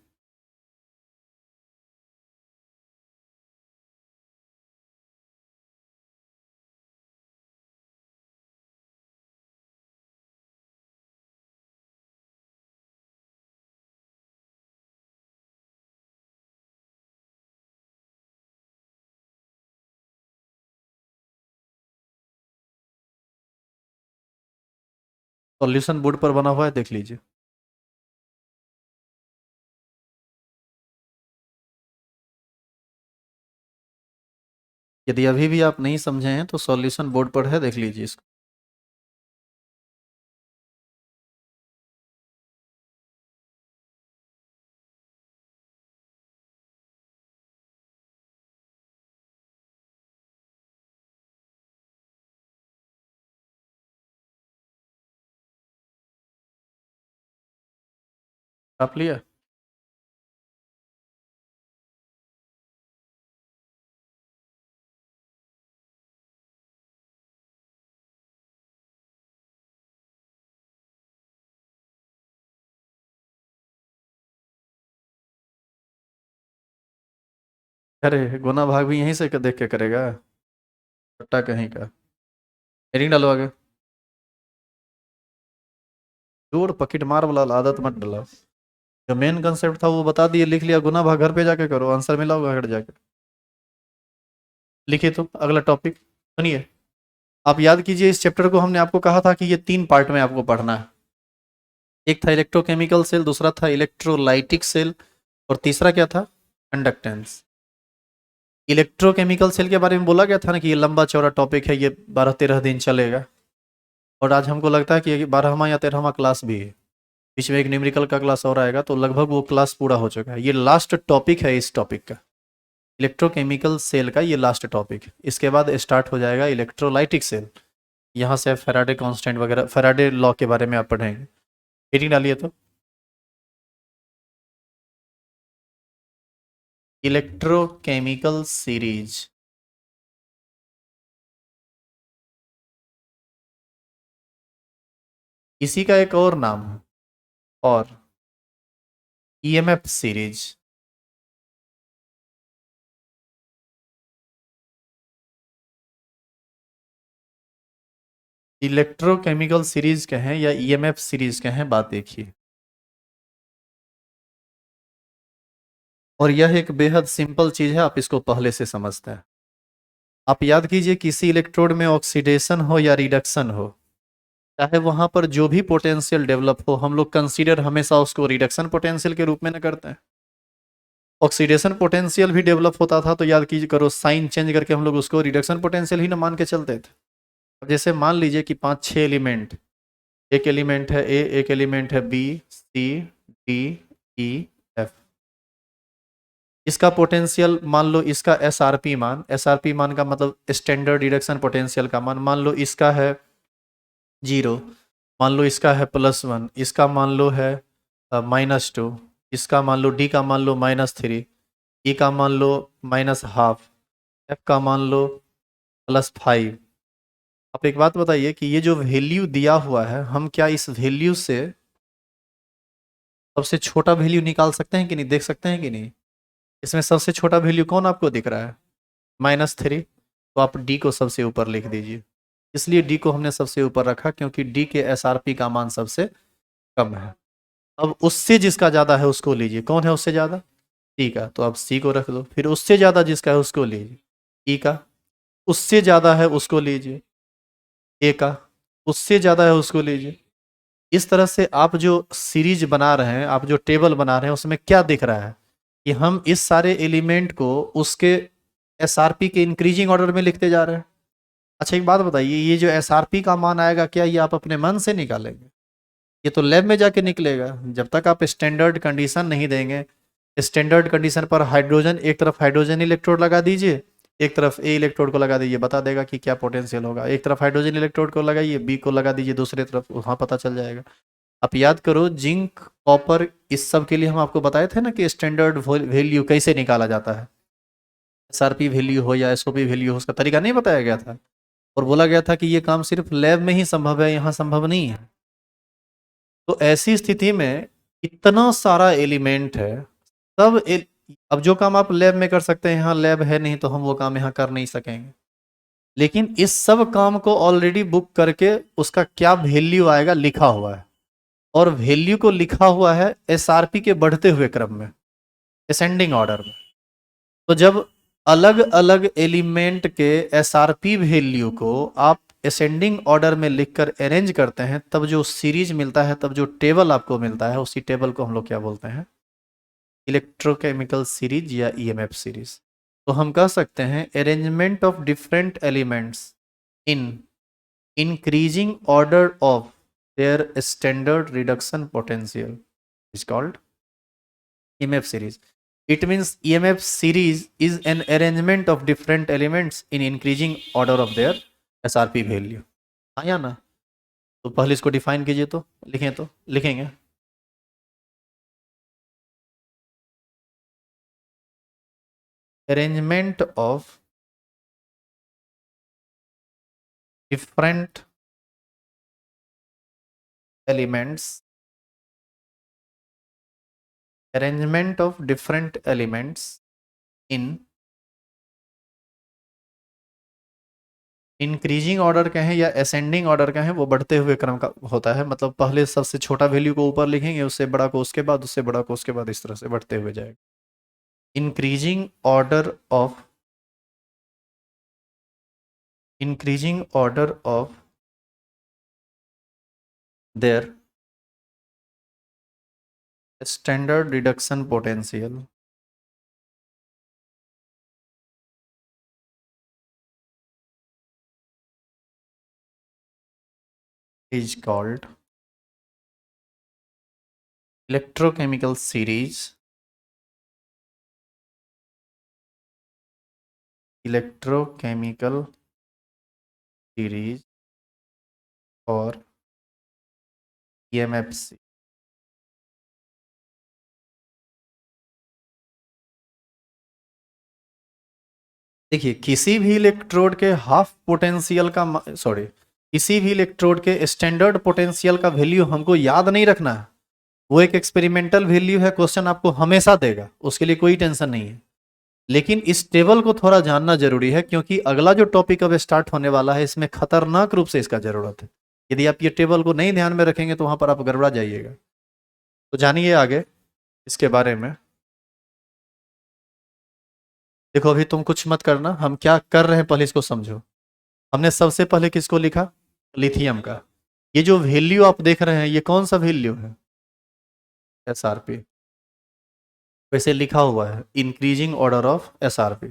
सॉल्यूशन बोर्ड पर बना हुआ है, देख लीजिए। यदि अभी भी आप नहीं समझे हैं तो सॉल्यूशन बोर्ड पर है, देख लीजिए इसको। आप लिया? अरे गुना भाग भी यहीं से देख के करेगा, पट्टा कहीं का। हेडिंग डालो आगे। जोड़ पकिट मार वाला आदत मत डालो। जो मेन कंसेप्ट था वो बता दिए, लिख लिया, गुना भाग घर पे जाके करो, आंसर मिला होगा घर जाके। लिखिए तो अगला टॉपिक सुनिए। आप याद कीजिए, इस चैप्टर को हमने आपको कहा था कि ये 3 पार्ट में आपको पढ़ना है। एक था इलेक्ट्रोकेमिकल सेल, दूसरा था इलेक्ट्रोलाइटिक सेल, और तीसरा क्या था? कंडक्टेंस। इलेक्ट्रोकेमिकल सेल के बारे में बोला गया था ना कि ये लंबा चौड़ा टॉपिक है, ये 12-13 दिन चलेगा। और आज हमको लगता है कि ये 12वां या 13वां क्लास भी है। बीच में एक न्यूमेरिकल का क्लास और आएगा, तो लगभग वो क्लास पूरा हो चुका है। ये लास्ट टॉपिक है इस टॉपिक का, इलेक्ट्रोकेमिकल सेल का ये लास्ट टॉपिक है। इसके बाद स्टार्ट हो जाएगा इलेक्ट्रोलाइटिक सेल। यहाँ से फैराडे कांस्टेंट वगैरह, फैराडे लॉ के बारे में आप पढ़ेंगे। हेडिंग डालिए तो। Electrochemical series. इसी का एक और नाम है, और ईएमएफ सीरीज। इलेक्ट्रोकेमिकल सीरीज कहें या ईएमएफ सीरीज कहें, बात देखिए। और यह एक बेहद सिंपल चीज है, आप इसको पहले से समझते हैं। आप याद कीजिए, किसी इलेक्ट्रोड में ऑक्सीडेशन हो या रिडक्शन हो, चाहे वहां पर जो भी पोटेंशियल डेवलप हो, हम लोग कंसीडर हमेशा उसको रिडक्शन पोटेंशियल के रूप में न करते हैं। ऑक्सीडेशन पोटेंशियल भी डेवलप होता था तो याद कीजिए, करो साइन चेंज करके हम लोग उसको रिडक्शन पोटेंशियल ही ना मान के चलते थे। अब जैसे मान लीजिए कि 5-6 एलिमेंट, एक एलिमेंट है ए, एक एलिमेंट है बी, सी, डी, ई, एफ। इसका पोटेंशियल मान लो, इसका एसआरपी मान, एसआरपी मान का मतलब स्टैंडर्ड रिडक्शन पोटेंशियल का मान लो इसका है 0, मान लो इसका है +1, इसका मान लो है -2, इसका मान लो, डी का मान लो -3, ई का मान लो -12, एफ का मान लो +5। आप एक बात बताइए कि ये जो वैल्यू दिया हुआ है, हम क्या इस वैल्यू से सबसे छोटा वैल्यू निकाल सकते हैं कि नहीं, देख सकते हैं कि नहीं? इसमें सबसे छोटा वैल्यू कौन आपको दिख रहा है? -3। तो आप डी को सबसे ऊपर लिख दीजिए। इसलिए डी को हमने सबसे ऊपर रखा क्योंकि डी के एसआरपी का मान सबसे कम है। अब उससे जिसका ज़्यादा है उसको लीजिए। कौन है उससे ज़्यादा? सी का, तो आप सी को रख दो। फिर उससे ज़्यादा जिसका है उसको लीजिए, ई का। उससे ज़्यादा है उसको लीजिए, ए का। उससे ज़्यादा है उसको लीजिए। इस तरह से आप जो सीरीज बना रहे हैं, आप जो टेबल बना रहे हैं, उसमें क्या दिख रहा है कि हम इस सारे एलिमेंट को उसके एसआरपी के इंक्रीजिंग ऑर्डर में लिखते जा रहे हैं। अच्छा एक बात बताइए, ये जो एसआरपी का मान आएगा, क्या ये आप अपने मन से निकालेंगे? ये तो लैब में जाके निकलेगा। जब तक आप स्टैंडर्ड कंडीशन नहीं देंगे, स्टैंडर्ड कंडीशन पर हाइड्रोजन, एक तरफ हाइड्रोजन इलेक्ट्रोड लगा दीजिए, एक तरफ ए इलेक्ट्रोड को लगा दीजिए, बता देगा कि क्या पोटेंशियल होगा। एक तरफ हाइड्रोजन इलेक्ट्रोड को लगाइए, बी को लगा दीजिए दूसरे तरफ, वहाँ पता चल जाएगा। आप याद करो, जिंक, कॉपर, इस सब के लिए हम आपको बताए थे ना कि स्टैंडर्ड वैल्यू कैसे निकाला जाता है। एसआरपी वैल्यू हो या एसओपी वैल्यू हो, उसका तरीका नहीं बताया गया था, और बोला गया था कि ये काम सिर्फ लैब में ही संभव है, यहाँ संभव नहीं है। तो ऐसी स्थिति में इतना सारा एलिमेंट है, सब अब जो काम आप लैब में कर सकते हैं, यहाँ लैब है नहीं तो हम वो काम यहाँ कर नहीं सकेंगे, लेकिन इस सब काम को ऑलरेडी बुक करके उसका क्या वैल्यू आएगा लिखा हुआ है, और वैल्यू को लिखा हुआ है एसआरपी के बढ़ते हुए क्रम में, असेंडिंग ऑर्डर में। तो जब अलग अलग एलिमेंट के एसआरपी वैल्यू को आप असेंडिंग ऑर्डर में लिखकर अरेंज करते हैं, तब जो सीरीज मिलता है, तब जो टेबल आपको मिलता है, उसी टेबल को हम लोग क्या बोलते हैं, इलेक्ट्रोकेमिकल सीरीज या ईएमएफ सीरीज। तो हम कह सकते हैं arrangement of different elements in increasing order of their standard reduction potential is called EMF series. It means EMF series is an arrangement of different elements in increasing order of their SRP value. हाँ या ना? तो पहले इसको define कीजिए, तो लिखें, तो लिखेंगे arrangement of different elements, arrangement of different elements in increasing order कहें या असेंडिंग ऑर्डर कहें, वो बढ़ते हुए क्रम का होता है। मतलब पहले सबसे छोटा वैल्यू को ऊपर लिखेंगे, उससे बड़ा को उसके बाद, उससे बड़ा को उसके बाद, इस तरह से बढ़ते हुए जाएगा। Increasing order of their standard reduction potential is called electrochemical series, और EMF series। देखिए, किसी भी इलेक्ट्रोड के हाफ पोटेंशियल का, सॉरी, किसी भी इलेक्ट्रोड के स्टैंडर्ड पोटेंशियल का वैल्यू हमको याद नहीं रखना है। वो एक एक्सपेरिमेंटल वैल्यू है, क्वेश्चन आपको हमेशा देगा, उसके लिए कोई टेंशन नहीं है। लेकिन इस टेबल को थोड़ा जानना जरूरी है, क्योंकि अगला जो टॉपिक अब स्टार्ट होने वाला है, इसमें खतरनाक रूप से इसका जरूरत है। यदि आप ये टेबल को नहीं ध्यान में रखेंगे तो वहां पर आप गड़बड़ा जाइएगा। तो जानिए आगे इसके बारे में। देखो, अभी तुम कुछ मत करना, हम क्या कर रहे हैं पहले इसको समझो। हमने सबसे पहले किसको लिखा, लिथियम का। ये जो वैल्यू आप देख रहे हैं, ये कौन सा वैल्यू है, एसआरपी। वैसे लिखा हुआ है इंक्रीजिंग ऑर्डर ऑफ एसआरपी।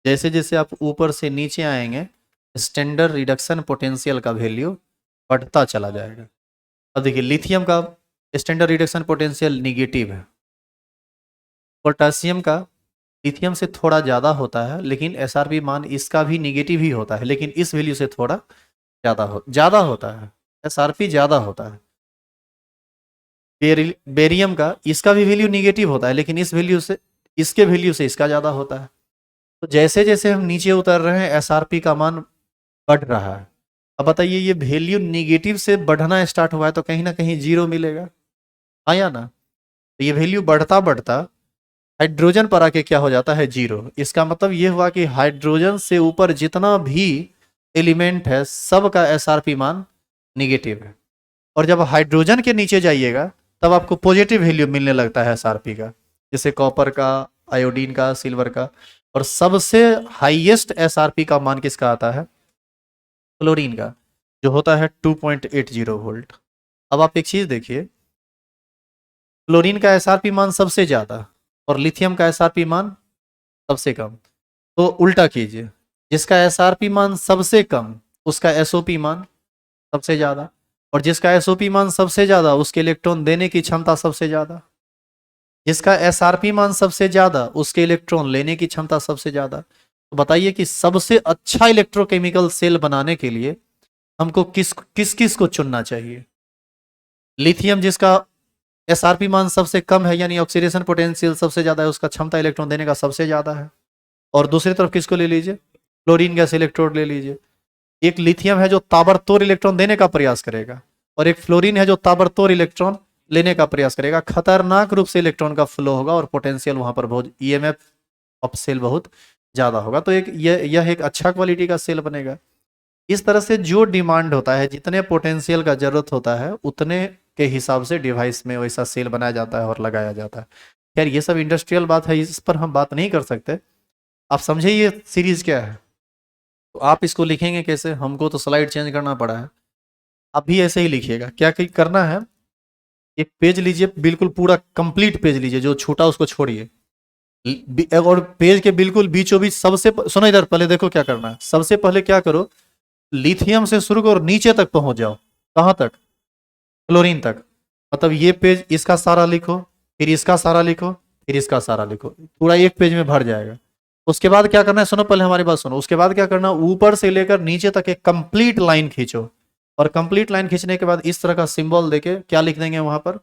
जैसे जैसे आप ऊपर से नीचे आएंगे, स्टैंडर्ड रिडक्शन पोटेंशियल का वैल्यू बढ़ता चला जाएगा। अब देखिए, लिथियम का स्टैंडर्ड रिडक्शन पोटेंशियल निगेटिव है, पोटेशियम का लिथियम से थोड़ा ज़्यादा होता है, लेकिन एसआरपी मान इसका भी निगेटिव ही होता है, लेकिन इस वैल्यू से थोड़ा ज़्यादा होता है, एसआरपी ज़्यादा होता है। बेरियम का, इसका भी वैल्यू निगेटिव होता है, लेकिन इस वैल्यू से, इसके वैल्यू से इसका ज़्यादा होता है। तो जैसे जैसे हम नीचे उतर रहे हैं, एसआरपी का मान बढ़ रहा है। अब बताइए, ये वैल्यू निगेटिव से बढ़ना स्टार्ट हुआ है, तो कहीं ना कहीं जीरो मिलेगा, हाँ या ना? तो ये वैल्यू बढ़ता बढ़ता हाइड्रोजन पर आके क्या हो जाता है, जीरो। इसका मतलब ये हुआ कि हाइड्रोजन से ऊपर जितना भी एलिमेंट है, सब का एसआरपी मान निगेटिव है। और जब हाइड्रोजन के नीचे जाइएगा, तब आपको पॉजिटिव वैल्यू मिलने लगता है एसआरपी का, जैसे कॉपर का, आयोडीन का, सिल्वर का। और सबसे हाईएस्ट एसआरपी का मान किसका आता है, क्लोरीन का, जो होता है 2.80 वोल्ट। अब आप एक चीज देखिए, क्लोरीन का एसआरपी मान सबसे ज्यादा और लिथियम का एसआरपी मान सबसे कम। तो उल्टा कीजिए, जिसका एसआरपी मान सबसे कम, उसका एसओपी मान सबसे ज्यादा, और जिसका एसओपी मान सबसे ज्यादा, उसके इलेक्ट्रॉन देने की क्षमता सबसे ज्यादा। जिसका एसआरपी मान सबसे ज्यादा, उसके इलेक्ट्रॉन लेने की क्षमता सबसे ज्यादा। तो बताइए कि सबसे अच्छा इलेक्ट्रोकेमिकल सेल बनाने के लिए हमको किस किस किस को चुनना चाहिए। लिथियम, जिसका एसआरपी मान सबसे कम है, यानी ऑक्सीडेशन पोटेंशियल सबसे ज्यादा है, उसका क्षमता इलेक्ट्रॉन देने का सबसे ज्यादा है। और दूसरी तरफ किसको ले लीजिए, क्लोरीन गैस इलेक्ट्रोड ले लीजिए। एक लिथियम है जो ताबड़तोड़ इलेक्ट्रॉन देने का प्रयास करेगा, और एक फ्लोरीन है जो ताबड़तोड़ इलेक्ट्रॉन लेने का प्रयास करेगा, खतरनाक रूप से इलेक्ट्रॉन का फ्लो होगा और पोटेंशियल वहां पर बहुत, ईएमएफ ऑफ सेल बहुत ज़्यादा होगा। तो एक यह एक अच्छा क्वालिटी का सेल बनेगा। इस तरह से जो डिमांड होता है, जितने पोटेंशियल का जरूरत होता है, उतने के हिसाब से डिवाइस में वैसा सेल बनाया जाता है और लगाया जाता है। खैर ये सब इंडस्ट्रियल बात है, इस पर हम बात नहीं कर सकते। आप समझे ये सीरीज क्या है? तो आप इसको लिखेंगे कैसे? हमको तो स्लाइड चेंज करना पड़ा है। आप भी ऐसे ही लिखिएगा। क्या करना है, एक पेज लीजिए, बिल्कुल पूरा कंप्लीट पेज लीजिए, जो छूटा उसको छोड़िए। और पेज के बिल्कुल बीचों बीच सुनो इधर, पहले देखो क्या करना है। सबसे पहले क्या करो, लिथियम से शुरू करो और नीचे तक पहुंच जाओ। कहां तक? क्लोरीन तक। मतलब ये पेज, इसका सारा लिखो, फिर इसका सारा लिखो, फिर इसका सारा लिखो, पूरा एक पेज में भर जाएगा। उसके बाद क्या करना है, सुनो पहले हमारी बात सुनो। उसके बाद क्या करना, ऊपर से लेकर नीचे तक एक कंप्लीट लाइन खींचो। और कंप्लीट लाइन खींचने के बाद इस तरह का सिंबल देके क्या लिख देंगे वहां पर,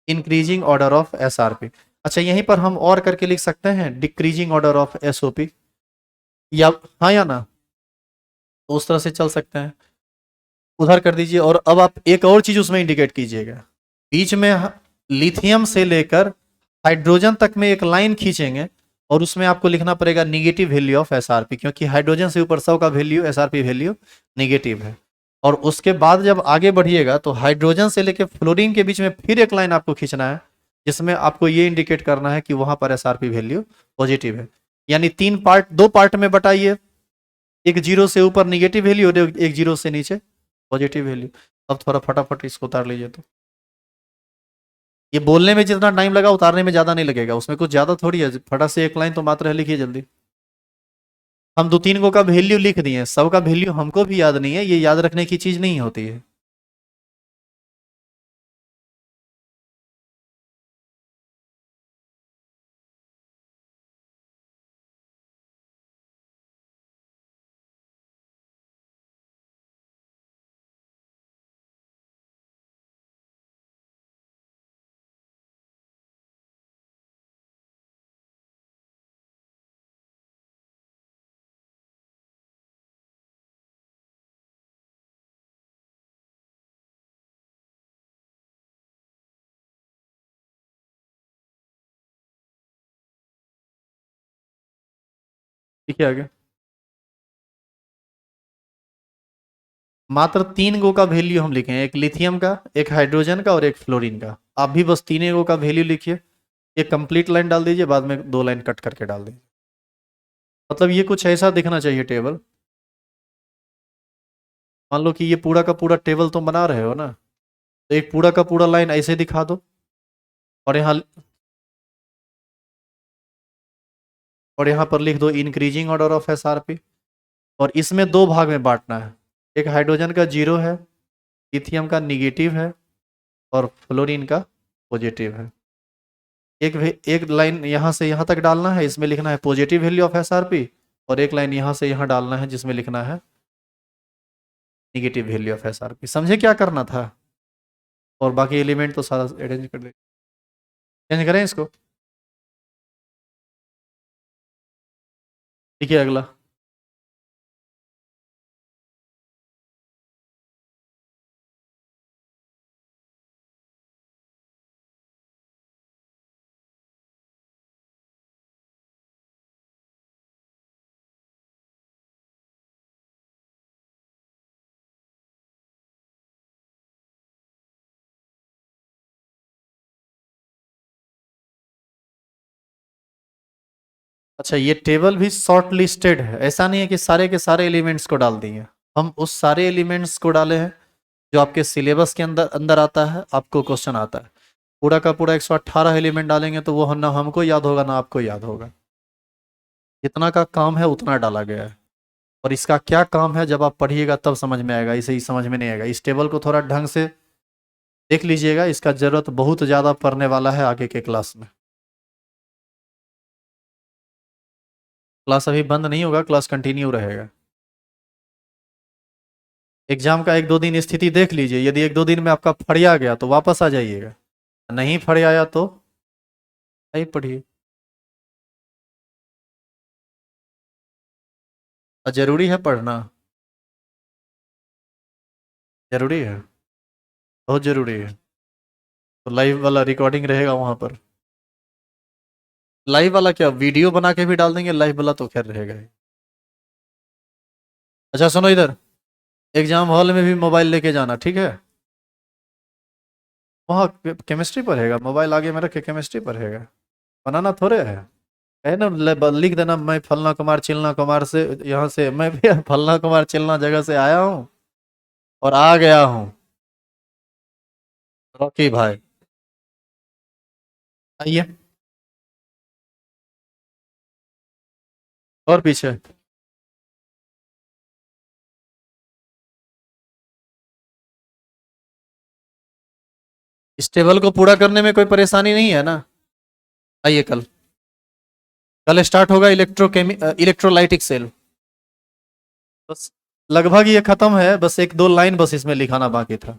इंक्रीजिंग ऑर्डर ऑफ एसआरपी। अच्छा यहीं पर हम और करके लिख सकते हैं, डिक्रीजिंग ऑर्डर ऑफ एसओपी, या हाँ या ना, तो उस तरह से चल सकते हैं। उधर कर दीजिए। और अब आप एक और चीज उसमें इंडिकेट कीजिएगा, बीच में लिथियम से लेकर हाइड्रोजन तक में एक लाइन खींचेंगे, और उसमें आपको लिखना पड़ेगा निगेटिव वैल्यू ऑफ एसआरपी, क्योंकि हाइड्रोजन से ऊपर 100 का वैल्यू, एसआरपी वैल्यू निगेटिव है। और उसके बाद जब आगे बढ़िएगा तो हाइड्रोजन से लेकर फ्लोरीन के बीच में फिर एक लाइन आपको खींचना है, जिसमें आपको ये इंडिकेट करना है कि वहां पर एसआरपी वैल्यू पॉजिटिव है। यानी तीन पार्ट, दो पार्ट में बताइए, एक जीरो से ऊपर निगेटिव वैल्यू और एक जीरो से नीचे पॉजिटिव वैल्यू। अब थोड़ा फटाफट इसको उतार लीजिए। तो ये बोलने में जितना टाइम लगा, उतारने में ज्यादा नहीं लगेगा, उसमें कुछ ज्यादा थोड़ी है, फटा से एक लाइन तो मात्र है, लिखिए जल्दी। हम दो तीन गो का वैल्यू लिख दिए, सब का वैल्यू हमको भी याद नहीं है, ये याद रखने की चीज नहीं होती है। ठीक है आगे। मात्र तीन गो का वैल्यू हम लिखे हैं, एक लिथियम का, एक हाइड्रोजन का और एक फ्लोरीन का। आप भी बस तीन गो का वैल्यू लिखिए। एक कंप्लीट लाइन डाल दीजिए, बाद में दो लाइन कट करके डाल दीजिए। मतलब ये कुछ ऐसा दिखना चाहिए टेबल। मान लो कि ये पूरा का पूरा टेबल तुम बना रहे हो ना, तो एक पूरा का पूरा लाइन ऐसे दिखा दो। और यहाँ, और यहाँ पर लिख दो इंक्रीजिंग ऑर्डर ऑफ एसआरपी। और इसमें दो भाग में बांटना है, एक हाइड्रोजन का जीरो है, लिथियम का निगेटिव है, और फ्लोरीन का पॉजिटिव है। एक लाइन यहाँ से यहाँ तक डालना है, इसमें लिखना है पॉजिटिव वैल्यू ऑफ एसआरपी। और एक लाइन यहाँ से यहाँ डालना है, जिसमें लिखना है निगेटिव वैल्यू ऑफ एसआरपी। समझे क्या करना था? और बाकी एलिमेंट तो सारा अरेंज कर दे। चेंज करें इसको। ठीक है अगला। अच्छा ये टेबल भी शॉर्ट लिस्टेड है, ऐसा नहीं है कि सारे के सारे एलिमेंट्स को डाल दिए। हम उस सारे एलिमेंट्स को डाले हैं जो आपके सिलेबस के अंदर अंदर आता है, आपको क्वेश्चन आता है। पूरा का पूरा 118 एलिमेंट डालेंगे तो वो ना हमको याद होगा ना आपको याद होगा। जितना का काम है उतना डाला गया है। और इसका क्या काम है, जब आप पढ़िएगा तब समझ में आएगा, इसे ही समझ में नहीं आएगा। इस टेबल को थोड़ा ढंग से देख लीजिएगा, इसका जरूरत बहुत ज़्यादा पड़ने वाला है आगे के क्लास में। क्लास अभी बंद नहीं होगा, क्लास कंटिन्यू रहेगा। एग्जाम का एक दो दिन स्थिति देख लीजिए, यदि एक दो दिन में आपका फड़िया गया तो वापस आ जाइएगा, नहीं फड़ियाया तो नहीं पढ़िए। और जरूरी है पढ़ना, जरूरी है, बहुत जरूरी है। तो लाइव वाला रिकॉर्डिंग रहेगा वहां पर। लाइव वाला क्या वीडियो बना के भी डाल देंगे, लाइव वाला तो खैर रहेगा ही। अच्छा सुनो इधर, एग्जाम हॉल में भी मोबाइल लेके जाना, ठीक है? वहाँ केमिस्ट्री पढ़ेगा, मोबाइल आगे में रख के केमिस्ट्री पढ़ेगा, बनाना थोड़े है ना। लिख देना मैं फलना कुमार चिलना कुमार से, यहाँ से मैं भी फलना कुमार चिलना जगह से आया हूँ और आ गया हूँ। रॉकी भाई आइए। और पीछे इस टेबल को पूरा करने में कोई परेशानी नहीं है ना? आइए कल, कल स्टार्ट होगा इलेक्ट्रोलाइटिक सेल। बस लगभग ये खत्म है, बस एक दो लाइन बस इसमें लिखाना बाकी था।